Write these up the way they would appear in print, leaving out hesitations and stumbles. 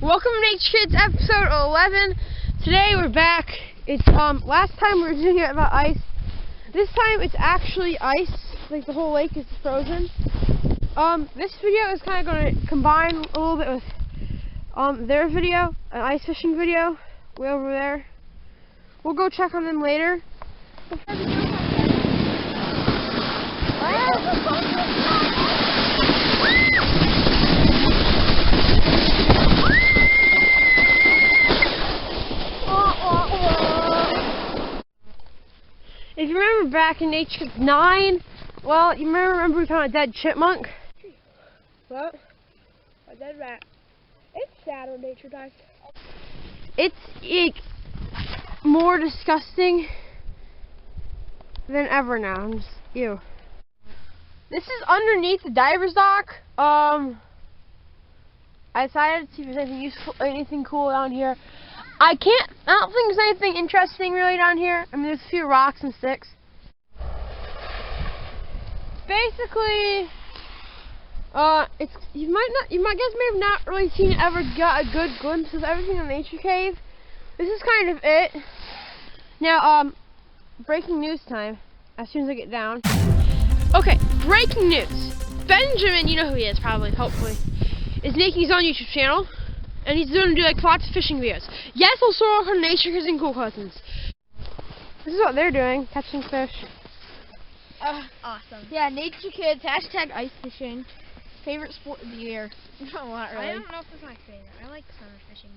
Welcome to Nature Kids episode 11. Today we're back. It's last time we were doing it about ice. This time it's actually ice. Like the whole lake is frozen. This video is kind of going to combine a little bit with their video, an ice fishing video, way over there. We'll go check on them later. If you remember back in Nature Kids 9, well, you remember we found a dead chipmunk? What? A dead rat. It's sad when nature dies. It's more disgusting than ever now. I'm just, ew. This is underneath the diver's dock. I decided to see if there's anything useful, anything cool down here. I don't think there's anything interesting really down here. I mean, there's a few rocks and sticks. Basically, you guys may have not really got a good glimpse of everything in Nature Cave. This is kind of it. Now, breaking news time. As soon as I get down. Okay, breaking news. Benjamin, you know who he is probably, hopefully, is making his own YouTube channel. And he's going to do like lots of fishing videos. Yes, also on Nature Kids and Cool Cousins. This is what they're doing, catching fish. Awesome. Yeah, Nature Kids, hashtag ice fishing. Favorite sport of the year. No, not really. I don't know if it's my favorite. I like summer fishing.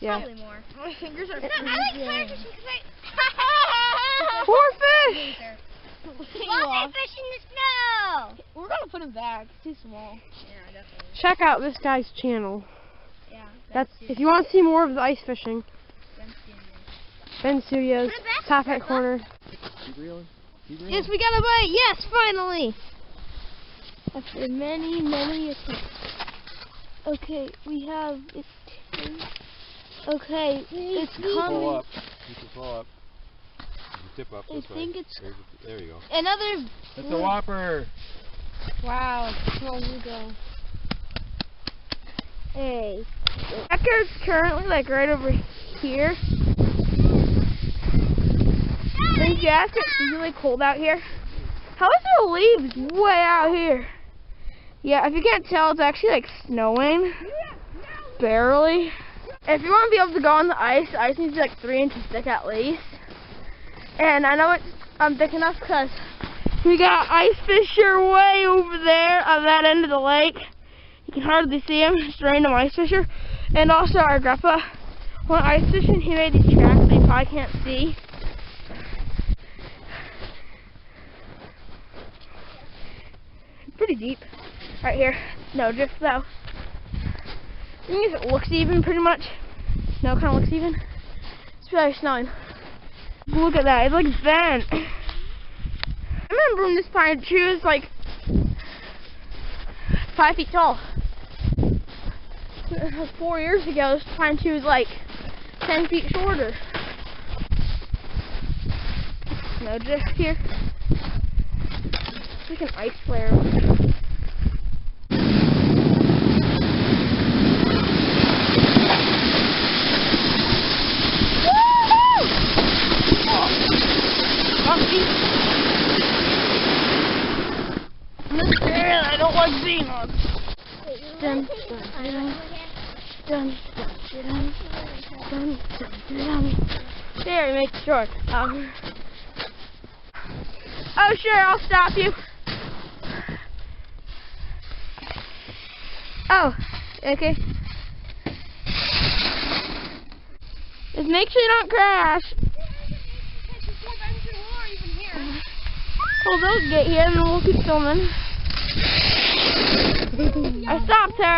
Yeah. Probably more. My fingers are No, I like summer fishing because Poor fish! why they fish in the snow? We're going to put him back. It's too small. Yeah, definitely. Check out this guy's channel. Yeah. That's if you want to see more of the ice fishing. Ben Studios, top right corner. Keep reeling. Yes, we got a bite. Yes, finally. After many, many attempts. Okay, we have it. Okay, it's coming. Pull up. You can pull up. You tip up this I think way. it's There you go. another. It's a whopper. Wow, there you go. Hey. Becker's currently like right over here. And yes, it's really cold out here. How is there leaves way out here? Yeah, if you can't tell, it's actually like snowing. Barely. If you want to be able to go on the ice needs to be like 3 inches thick at least. And I know it's thick enough because we got ice fisher way over there on that end of the lake. You can hardly see him. It's random ice fisher. And also our grandpa went ice fishing. He made these tracks that you probably can't see. Pretty deep. Right here. No drift though. I think if it looks even pretty much. No, it kind of looks even. It's probably snowing. Look at that. It's like bent. I remember when this pine tree was like 5 feet tall. 4 years ago, this pine tree was like 10 feet shorter. No drift here. It's like an ice flare. I'm scared. I don't like being on. Dun, dun, dun, dun, dun. There, make sure. Oh, sure, I'll stop you. Oh, okay. Just make sure you don't crash. Well, they'll get here and then we'll keep filming. I stopped her.